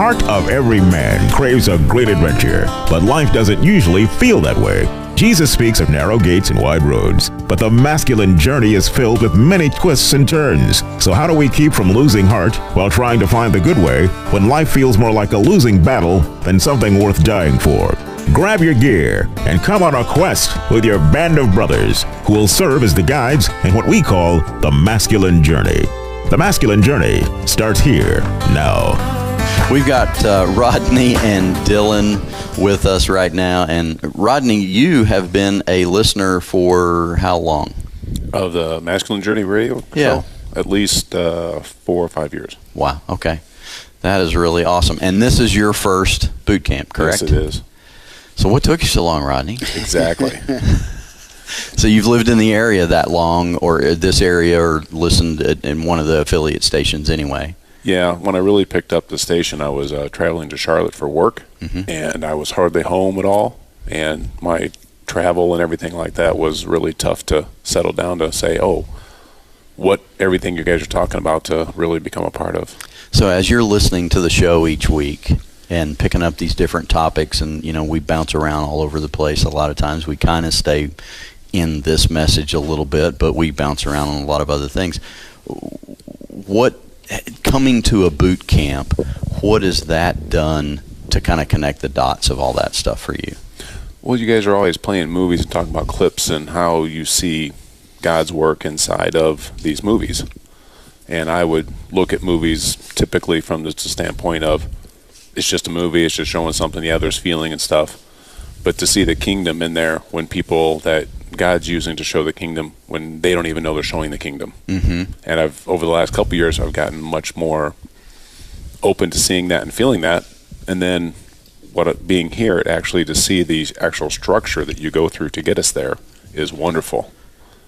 heart of every man craves a great adventure, but life doesn't usually feel that way. Jesus speaks of narrow gates and wide roads, but the masculine journey is filled with many twists and turns. So how do we keep from losing heart while trying to find the good way when life feels more like a losing battle than something worth dying for? Grab your gear and come on a quest with your band of brothers who will serve as the guides in what we call the masculine journey. The masculine journey starts here now. We've got Rodney and Dylan with us right now. And Rodney, you have been a listener for how long? Of the Masculine Journey radio? Yeah. So, at least 4 or 5 years. Wow, okay. That is really awesome. And this is your first boot camp, correct? Yes, it is. So what took you so long, Rodney? Exactly. So you've lived in the area that long, or this area, or listened in one of the affiliate stations anyway? Yeah, when I really picked up the station, I was traveling to Charlotte for work, and I was hardly home at all. And my travel and everything like that was really tough to settle down to say, oh, what everything you guys are talking about to really become a part of. So as you're listening to the show each week and picking up these different topics, and you know, we bounce around all over the place a lot of times, we kind of stay in this message a little bit, but we bounce around on a lot of other things. What, coming to a boot camp, what has that done to kind of connect the dots of all that stuff for you? Well, you guys are always playing movies and talking about clips and how you see God's work inside of these movies. And I would look at movies typically from the standpoint of, it's just a movie, it's just showing something, yeah, there's feeling and stuff. But to see the kingdom in there when people that God's using to show the kingdom when they don't even know they're showing the kingdom. And over the last couple of years, I've gotten much more open to seeing that and feeling that. And then being here, actually to see the actual structure that you go through to get us there is wonderful.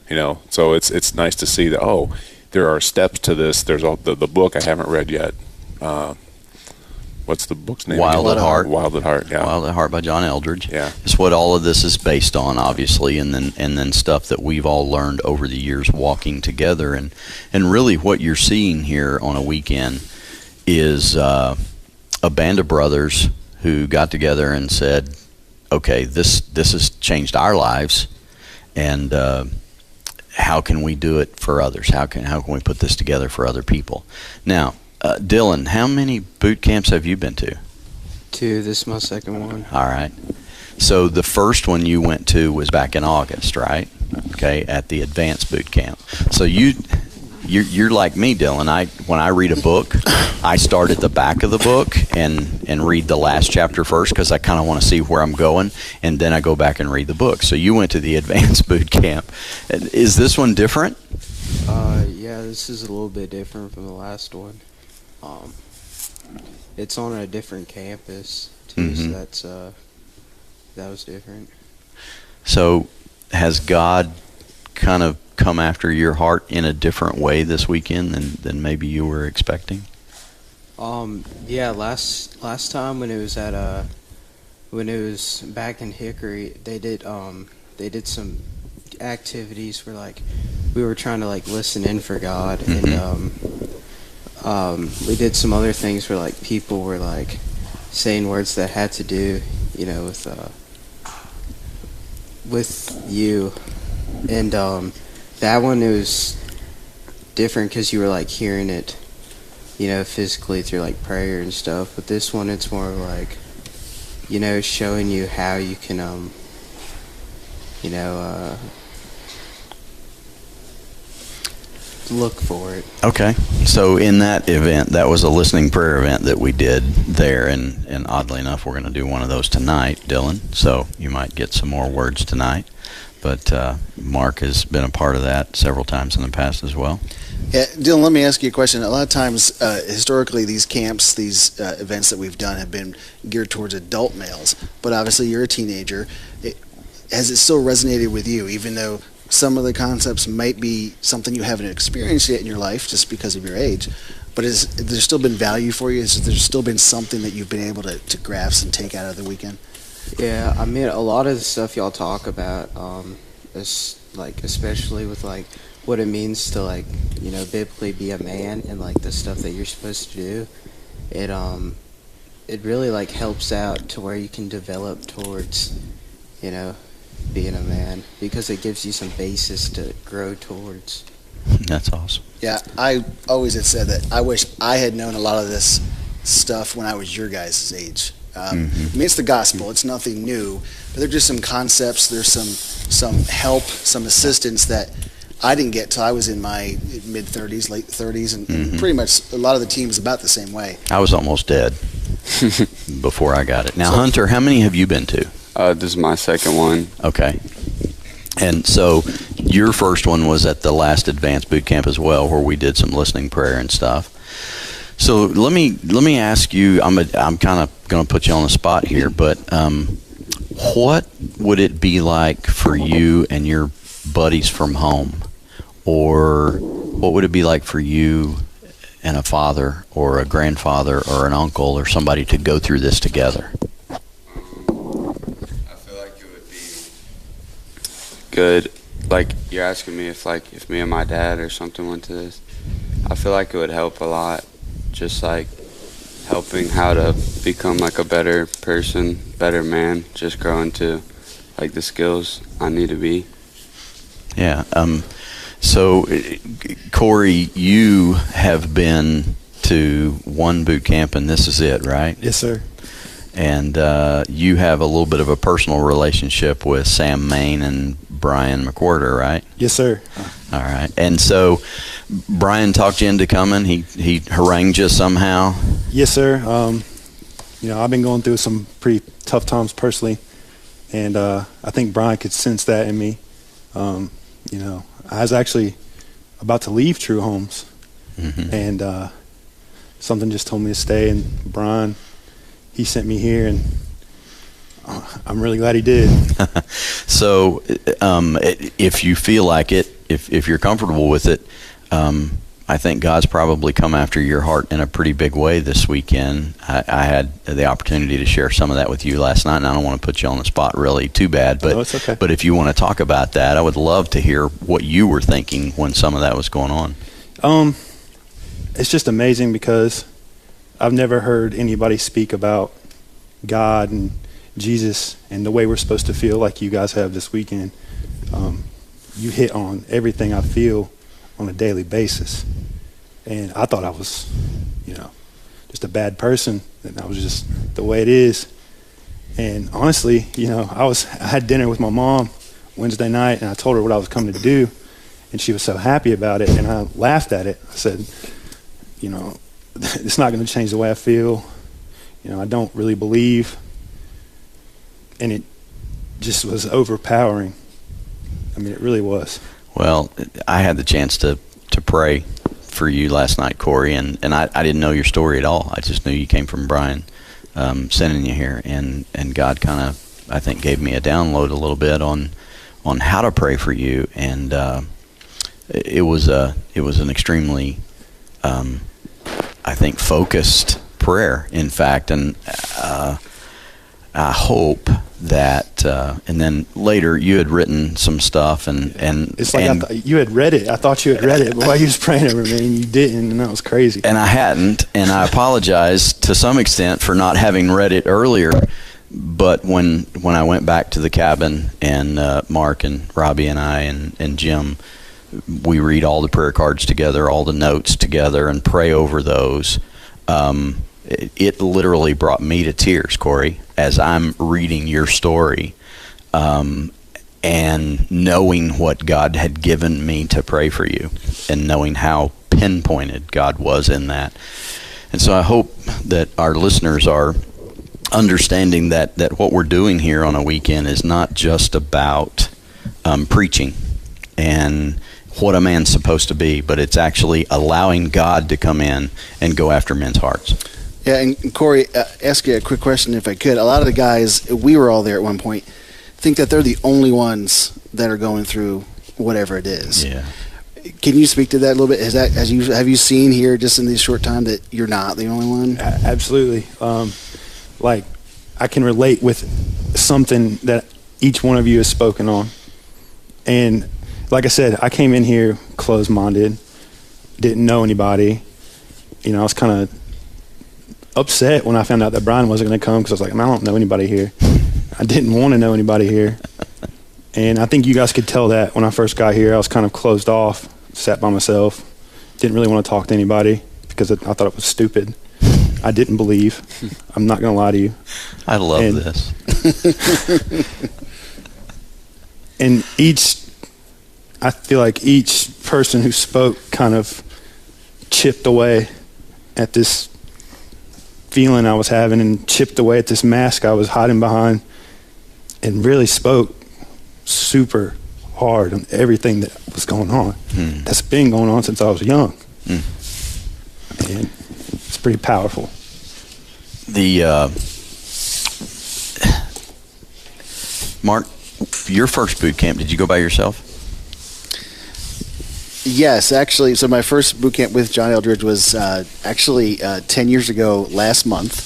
You know, so it's nice to see that, oh, there are steps to this. There's the book I haven't read yet. What's the book's name? Wild at Heart. Wild at Heart, yeah. Wild at Heart by John Eldredge. Yeah. It's what all of this is based on, obviously, and then stuff that we've all learned over the years walking together. And really what you're seeing here on a weekend is a band of brothers who got together and said, okay, this has changed our lives, and how can we do it for others? How can we put this together for other people? Now, Dylan, how many boot camps have you been to? 2. This is my second one. All right. So the first one you went to was back in August, right? Okay, at the advanced boot camp. So you're like me, Dylan. When I read a book, I start at the back of the book and read the last chapter first because I kind of want to see where I'm going, and then I go back and read the book. So you went to the advanced boot camp. Is this one different? Yeah, this is a little bit different from the last one. It's on a different campus too, so that was different. So has God kind of come after your heart in a different way this weekend than maybe you were expecting? Yeah, last time when it was back in Hickory, they did some activities where like we were trying to like listen in for God, and we did some other things where like people were like saying words that had to do, you know, with you, and that one, it was different because you were like hearing it, you know, physically through like prayer and stuff. But this one, it's more like, you know, showing you how you can look for it. Okay. So in that event, that was a listening prayer event that we did there, and oddly enough, we're going to do one of those tonight, Dylan. So you might get some more words tonight. But Mark has been a part of that several times in the past as well. Yeah, Dylan, let me ask you a question. A lot of times, historically, these camps, these events that we've done have been geared towards adult males. But obviously, you're a teenager. Has it still resonated with you, even though some of the concepts might be something you haven't experienced yet in your life just because of your age? But has there still been value for you? Has there still been something that you've been able to grasp and take out of the weekend? Yeah, I mean, a lot of the stuff y'all talk about, especially with like what it means to like, you know, biblically be a man and like the stuff that you're supposed to do, it really like helps out to where you can develop towards, being a man, because it gives you some basis to grow towards. That's awesome. Yeah, I always had said that I wish I had known a lot of this stuff when I was your guys' age. I mean, it's the gospel. It's nothing new, but there's just some concepts. There's some help, some assistance that I didn't get till I was in my mid-30s, late 30s, and pretty much a lot of the team is about the same way. I was almost dead before I got it. Now, Hunter, how many have you been to? This is my second one. Okay. And so your first one was at the last advanced boot camp as well, where we did some listening prayer and stuff. So let me ask you, I'm kind of going to put you on the spot here, but what would it be like for you and your buddies from home? Or what would it be like for you and a father or a grandfather or an uncle or somebody to go through this together? I feel like it would be good. Like, you're asking me if me and my dad or something went to this. I feel like it would help a lot. Just like helping how to become like a better person, better man, just growing to like the skills I need to be. Yeah. So, Corey, you have been to one boot camp, and this is it, right? Yes, sir. And you have a little bit of a personal relationship with Sam Main and Brian McWhorter, right? Yes, sir. All right. And so Brian talked you into coming. He harangued you somehow. Yes, sir. I've been going through some pretty tough times personally, and I think Brian could sense that in me. I was actually about to leave True Homes, and something just told me to stay. And Brian, he sent me here, and I'm really glad he did. So, if you feel like it, if you're comfortable with it, I think God's probably come after your heart in a pretty big way this weekend. I had the opportunity to share some of that with you last night, and I don't want to put you on the spot really too bad, but No, it's okay. But if you want to talk about that, I would love to hear what you were thinking when some of that was going on. It's just amazing because I've never heard anybody speak about God and Jesus and the way we're supposed to feel like you guys have this weekend. You hit on everything I feel on a daily basis. And I thought I was, just a bad person, and I was just the way it is. And honestly, I had dinner with my mom Wednesday night, and I told her what I was coming to do, and she was so happy about it, and I laughed at it. I said, it's not going to change the way I feel. I don't really believe. And it just was overpowering. I mean, it really was. Well, I had the chance to pray for you last night, Corey, and I didn't know your story at all. I just knew you came from Brian sending you here, and God kind of, I think, gave me a download a little bit on how to pray for you, and it was an extremely, I think, focused prayer, in fact, and I hope that, and then later you had written some stuff, and it's like you had read it. I thought you had read it, but while you was praying over me, and you didn't, and that was crazy. And I hadn't, and I apologize to some extent for not having read it earlier. But when I went back to the cabin, and Mark and Robbie and I and Jim, we read all the prayer cards together, all the notes together, and pray over those. It literally brought me to tears, Corey, as I'm reading your story, and knowing what God had given me to pray for you, and knowing how pinpointed God was in that. And so I hope that our listeners are understanding that what we're doing here on a weekend is not just about preaching and what a man's supposed to be, but it's actually allowing God to come in and go after men's hearts. Yeah, and Corey, ask you a quick question if I could. A lot of the guys, we were all there at one point, think that they're the only ones that are going through whatever it is. Yeah. Can you speak to that a little bit? Have you seen here just in this short time that you're not the only one? Absolutely. I can relate with something that each one of you has spoken on. And like I said, I came in here closed-minded, didn't know anybody. I was kind of upset when I found out that Brian wasn't going to come because I was like, I don't know anybody here. I didn't want to know anybody here. And I think you guys could tell that when I first got here. I was kind of closed off, sat by myself, didn't really want to talk to anybody because I thought it was stupid. I didn't believe. I'm not going to lie to you. I love this. And I feel like each person who spoke kind of chipped away at this feeling I was having and chipped away at this mask I was hiding behind and really spoke super hard on everything that was going on. That's been going on since I was young. And it's pretty powerful. Mark, your first boot camp, did you go by yourself? Yes, actually. So my first boot camp with John Eldredge was actually 10 years ago last month.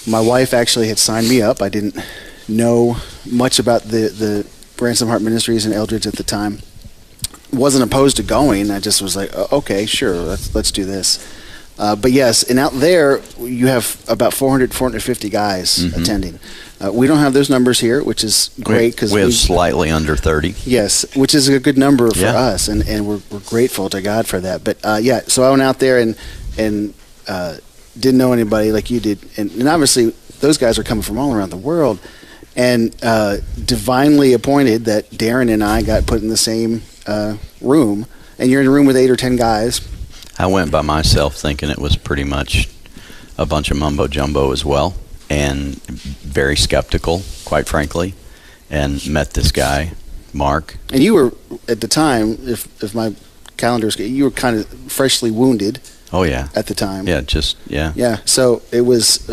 My wife actually had signed me up. I didn't know much about the Ransom Heart Ministries and Eldredge at the time. Wasn't opposed to going. I just was like, okay, sure, let's do this. But yes, and out there you have about 450 guys attending. We don't have those numbers here, which is great because we have slightly under 30. Yes, which is a good number for us, and we're grateful to God for that. But so I went out there and didn't know anybody like you did, and obviously those guys are coming from all around the world, and divinely appointed that Darren and I got put in the same room, and you're in a room with 8 or 10 guys. I went by myself thinking it was pretty much a bunch of mumbo jumbo as well, and very skeptical, quite frankly, and met this guy, Mark. And you were, at the time, if my calendar's, you were kind of freshly wounded. Oh, yeah. At the time. Yeah, Yeah, so it was,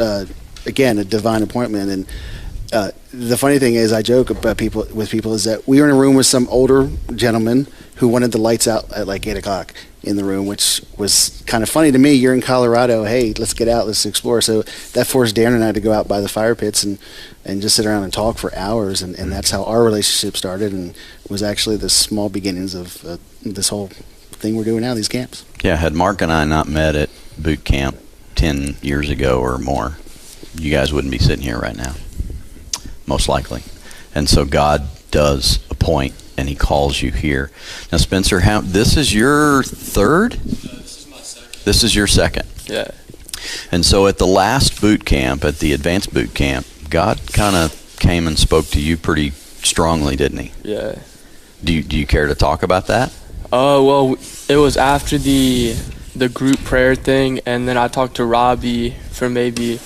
again, a divine appointment. And the funny thing is, I joke about people is that we were in a room with some older gentleman who wanted the lights out at like 8 o'clock in the room, which was kind of funny to me. You're in Colorado. Hey, let's get out. Let's explore. So that forced Darren and I to go out by the fire pits and just sit around and talk for hours. And that's how our relationship started, and was actually the small beginnings of this whole thing we're doing now, these camps. Yeah, had Mark and I not met at boot camp 10 years ago or more, you guys wouldn't be sitting here right now, most likely. And so God does appoint, and he calls you here. Now, Spencer, this is your third? This is my second. This is your second. Yeah. And so at the last boot camp, at the advanced boot camp, God kind of came and spoke to you pretty strongly, didn't he? Yeah. Do you care to talk about that? Well, it was after the group prayer thing, and then I talked to Robbie for maybe,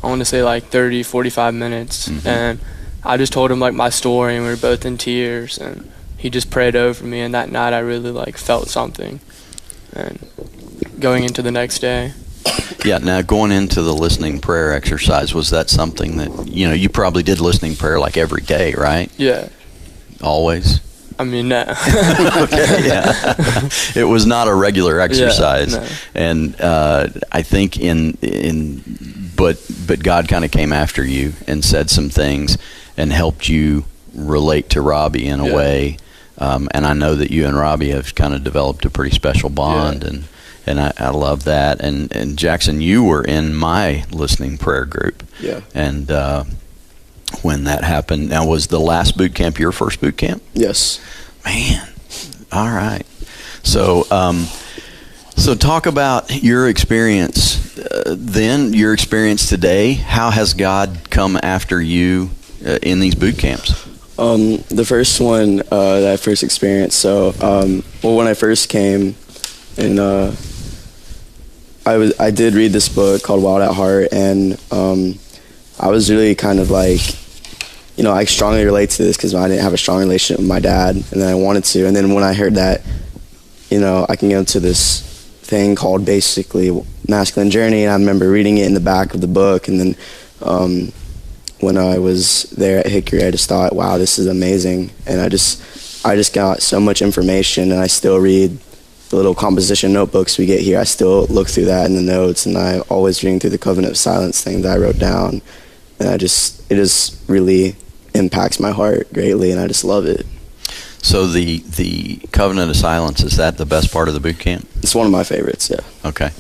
I want to say like 30, 45 minutes, and I just told him like my story, and we were both in tears, and he just prayed over me, and that night I really like felt something. And going into the next day. Yeah, now going into the listening prayer exercise, was that something that, you probably did listening prayer like every day, right? Yeah. Always? I mean, no. Okay, yeah. It was not a regular exercise. Yeah, no. And I think but God kind of came after you and said some things and helped you relate to Robbie in a way. And I know that you and Robbie have kind of developed a pretty special bond, and I love that. And Jackson, you were in my listening prayer group. Yeah. And when that happened, now was the last boot camp your first boot camp? Yes. Man, all right. So, so talk about your experience then, your experience today. How has God come after you in these boot camps? The first one that I first experienced. So, when I first came, and I did read this book called Wild at Heart, and I was really kind of like, I strongly relate to this because I didn't have a strong relationship with my dad, and then I wanted to. And then when I heard that, I can go into this thing called basically Masculine Journey, and I remember reading it in the back of the book. And then when I was there at Hickory, I just thought, wow, this is amazing. And I just got so much information, and I still read the little composition notebooks we get here. I still look through that in the notes, and I always reading through the Covenant of Silence thing that I wrote down. And it just really impacts my heart greatly, and I just love it. So the Covenant of Silence, is that the best part of the boot camp? It's one of my favorites, yeah. Okay.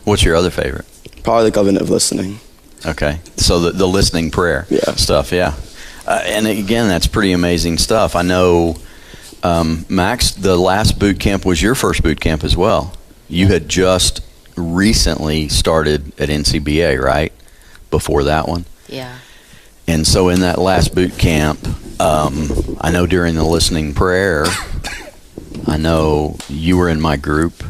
What's your other favorite? Probably the covenant of listening. Okay, so the listening prayer stuff, and again, that's pretty amazing stuff. I know, Max, the last boot camp was your first boot camp as well. You had just recently started at NCBA, right? Before that one? Yeah. And so in that last boot camp, I know during the listening prayer, I know you were in my group,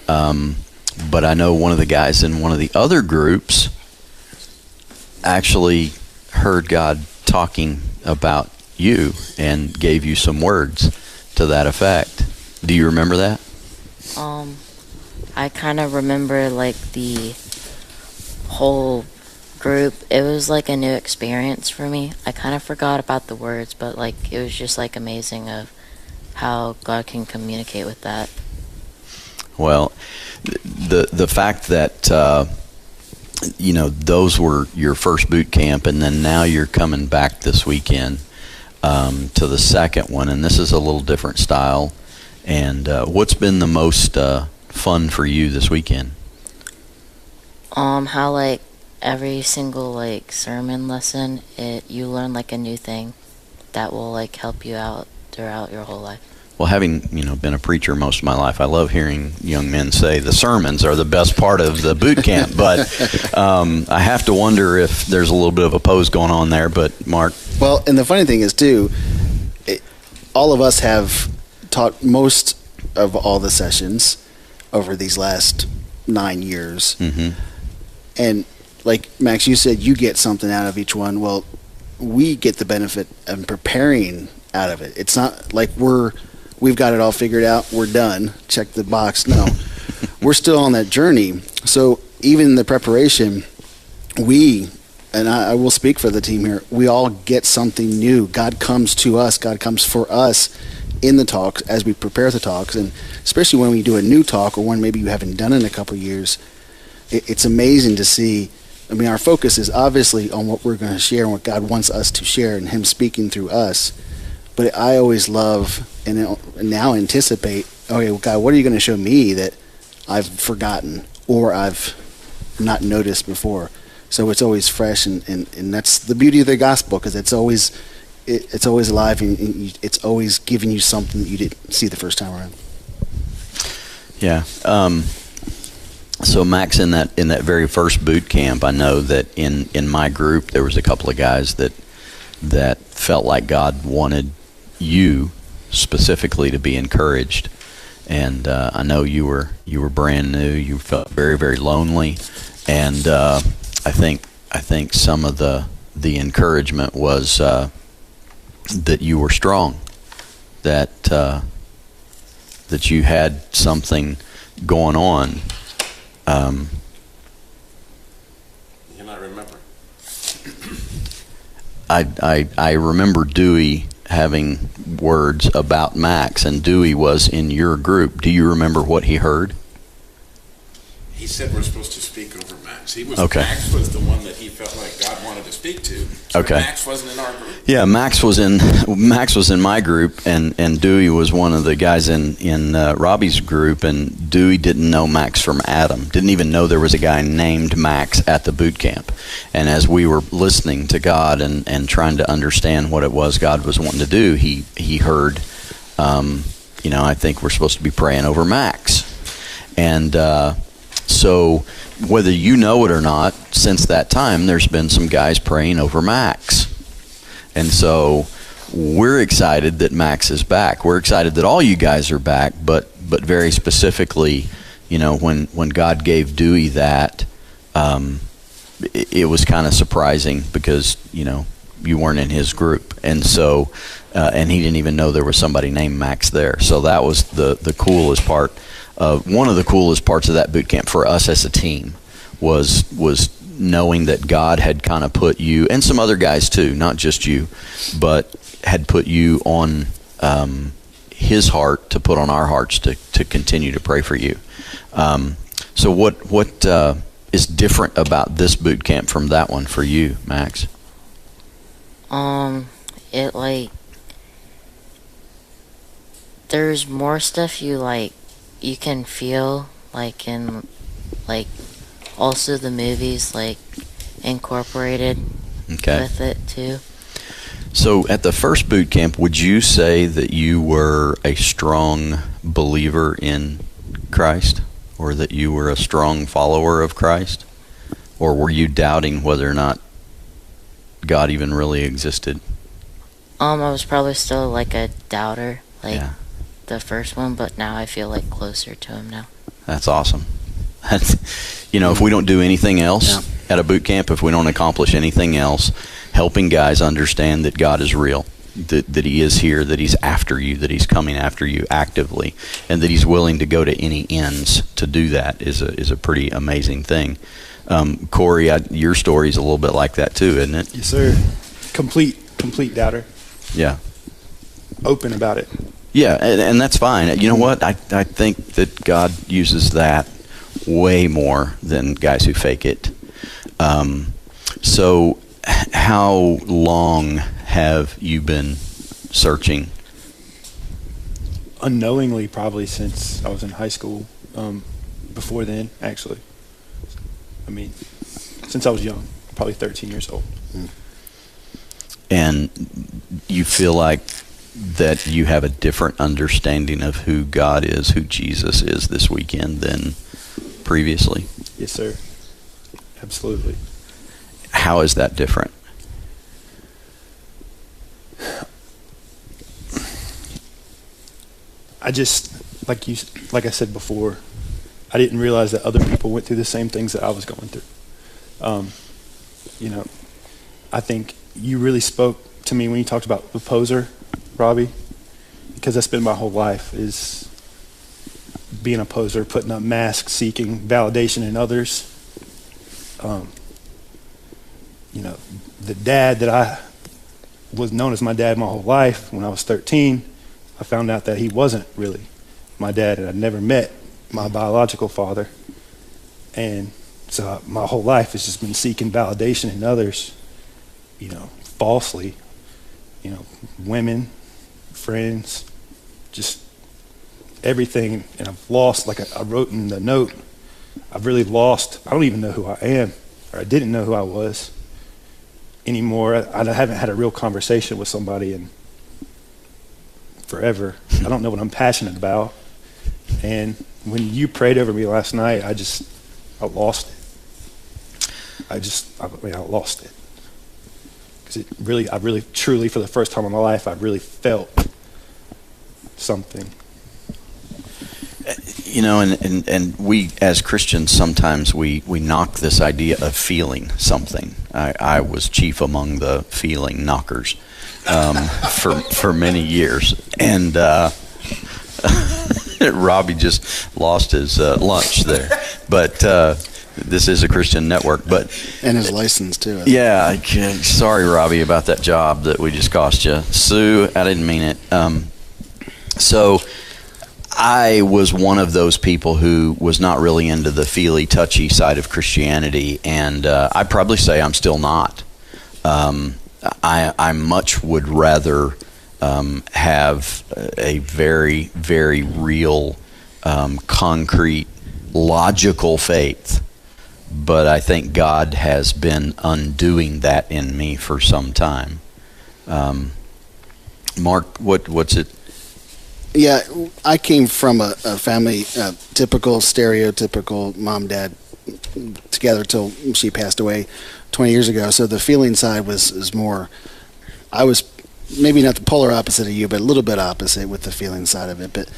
but I know one of the guys in one of the other groups actually heard God talking about you and gave you some words to that effect. Do you remember that? I kind of remember like the whole group. It was like a new experience for me. I kind of forgot about the words, but like it was just like amazing of how God can communicate with that. Well, the fact that those were your first boot camp, and then now you're coming back this weekend to the second one, and this is a little different style. And what's been the most fun for you this weekend? How like every single like sermon lesson, you learn like a new thing that will like help you out throughout your whole life. Well, having been a preacher most of my life, I love hearing young men say the sermons are the best part of the boot camp. But I have to wonder if there's a little bit of a pose going on there. But Mark, well, and the funny thing is too, all of us have taught most of all the sessions over these last 9 years, and like Max, you said, you get something out of each one. Well, we get the benefit of preparing out of it. It's not like we've got it all figured out, we're done, check the box. No, we're still on that journey. So even in the preparation, I will speak for the team here, we all get something new. God comes to us, God comes for us in the talks as we prepare the talks, and especially when we do a new talk or one maybe you haven't done in a couple of years, it's amazing to see. I mean, our focus is obviously on what we're going to share and what God wants us to share and Him speaking through us. But I always love and now anticipate, okay, well, God, what are you going to show me that I've forgotten or I've not noticed before? So it's always fresh, and that's the beauty of the gospel, because it's always alive, and it's always giving you something that you didn't see the first time around. Yeah. So Max, in that very first boot camp, I know that in my group there was a couple of guys that felt like God wanted you specifically to be encouraged, and I know you were brand new. You felt very, very lonely, and I think some of the encouragement was that you were strong, that you had something going on. You're not remembering. I remember Dewey having words about Max, and Dewey was in your group. Do you remember what he heard? He said we're supposed to speak over Max. Okay. Max was the one that he felt like God wanted to speak to. Okay. Max wasn't in our group. Yeah, Max was in my group, and Dewey was one of the guys in Robbie's group, and Dewey didn't know Max from Adam. Didn't even know there was a guy named Max at the boot camp. And as we were listening to God and trying to understand what it was God was wanting to do, he heard, I think we're supposed to be praying over Max. And so whether you know it or not, since that time, there's been some guys praying over Max. And so we're excited that Max is back. We're excited that all you guys are back, but very specifically, when God gave Dewey that, it was kind of surprising because, you weren't in his group. And so, and he didn't even know there was somebody named Max there. So that was the coolest part. One of the coolest parts of that boot camp for us as a team was knowing that God had kind of put you, and some other guys too, not just you, but had put you on His heart to put on our hearts to continue to pray for you. So what is different about this boot camp from that one for you, Max? There's more stuff you can feel in also the movies like incorporated Okay. with it too. So at the first boot camp, would you say that you were a strong believer in Christ, or that you were a strong follower of Christ? Or were you doubting whether or not God even really existed? I was probably still like a doubter, like Yeah. the first one, but now I feel like closer to him now. That's awesome. If we don't do anything else at a boot camp, if we don't accomplish anything else, helping guys understand that God is real, that he is here, that he's after you, that he's coming after you actively, and that he's willing to go to any ends to do that is a pretty amazing thing. Corey, your story is a little bit like that too, isn't it? Yes, sir. Complete doubter. Yeah. Open about it. Yeah, and that's fine. You know what? I think that God uses that way more than guys who fake it. So how long have you been searching? Unknowingly, probably since I was in high school. Before then, actually. I mean, since I was young, probably 13 years old. And you feel like that you have a different understanding of who God is, who Jesus is this weekend than previously? Yes, sir. Absolutely. How is that different? I just, like I said before, I didn't realize that other people went through the same things that I was going through. I think you really spoke to me when you talked about the poser, Robbie, because that's been my whole life, is being a poser, putting up masks, seeking validation in others. The dad that I was known as my dad my whole life, when I was 13, I found out that he wasn't really my dad, and I'd never met my biological father. And so my whole life has just been seeking validation in others, falsely, women, friends, just everything. And I've lost, like I wrote in the note, I've really lost, I don't even know who I am, or I didn't know who I was anymore. I haven't had a real conversation with somebody in forever. I don't know what I'm passionate about. And when you prayed over me last night, I lost it. I lost it. Because I really, truly, for the first time in my life, I really felt something. And we as Christians sometimes we knock this idea of feeling something. I was chief among the feeling knockers for many years, and Robbie just lost his lunch there. But this is a Christian network, and his license too. Yeah, sorry, Robbie, about that job that we just cost you. Sue, I didn't mean it. So I was one of those people who was not really into the feely, touchy side of Christianity, and I'd probably say I'm still not. I much would rather have a very, very real, concrete, logical faith. But I think God has been undoing that in me for some time. Mark, what's it? Yeah, I came from a family, typical, stereotypical mom, dad, together till she passed away 20 years ago. So the feeling side was more, I was maybe not the polar opposite of you, but a little bit opposite with the feeling side of it. But,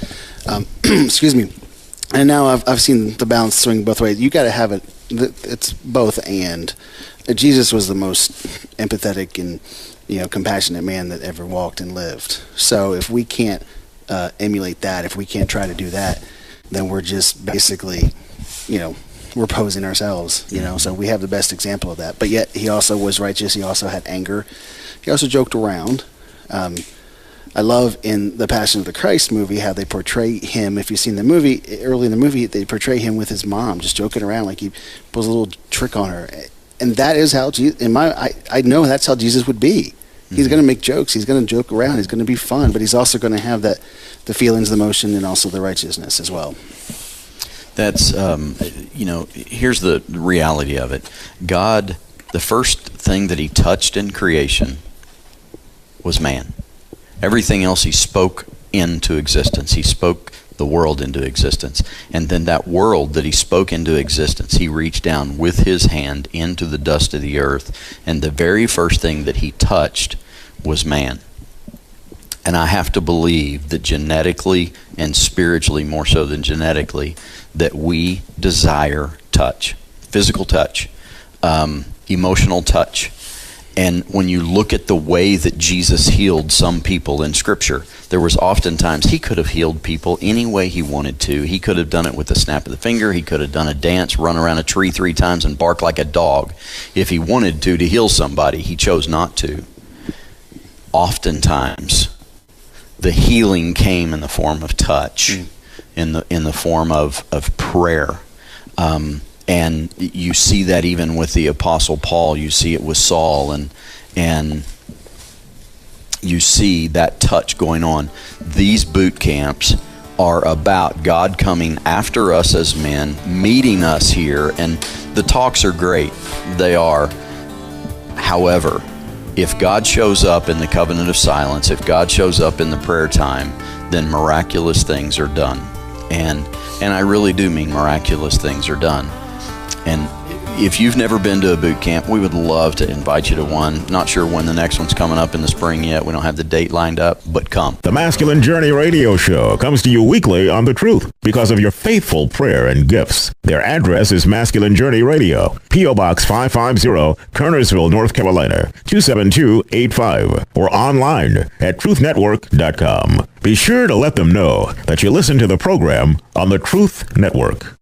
excuse me. And now I've seen the balance swing both ways. You got to have it. It's both and. Jesus was the most empathetic and compassionate man that ever walked and lived. So if we can't emulate that, if we can't try to do that, then we're just basically, we're posing ourselves. So we have the best example of that. But yet he also was righteous. He also had anger. He also joked around. I love in the Passion of the Christ movie how they portray him. If you've seen the movie, early in the movie, they portray him with his mom, just joking around like he pulls a little trick on her. And that is how I know that's how Jesus would be. He's going to make jokes. He's going to joke around. He's going to be fun, but he's also going to have the feelings, the emotion, and also the righteousness as well. That's, here's the reality of it. God, the first thing that he touched in creation was man. Everything else he spoke into existence. He spoke the world into existence. And then that world that he spoke into existence, he reached down with his hand into the dust of the earth. And the very first thing that he touched was man. And I have to believe that genetically and spiritually, more so than genetically, that we desire touch, physical touch, emotional touch. And when you look at the way that Jesus healed some people in Scripture, there was oftentimes he could have healed people any way he wanted to. He could have done it with a snap of the finger. He could have done a dance, run around a tree 3 times and bark like a dog. If he wanted to heal somebody, he chose not to. Oftentimes, the healing came in the form of touch, in the form of prayer. And you see that even with the Apostle Paul. You see it with Saul, and you see that touch going on. These boot camps are about God coming after us as men, meeting us here, and the talks are great. They are. However, if God shows up in the covenant of silence, if God shows up in the prayer time, then miraculous things are done. And I really do mean miraculous things are done. And if you've never been to a boot camp, we would love to invite you to one. Not sure when the next one's coming up in the spring yet. We don't have the date lined up, but come. The Masculine Journey radio show comes to you weekly on The Truth because of your faithful prayer and gifts. Their address is Masculine Journey Radio, P.O. Box 550, Kernersville, North Carolina, 27285, or online at truthnetwork.com. Be sure to let them know that you listen to the program on the Truth Network.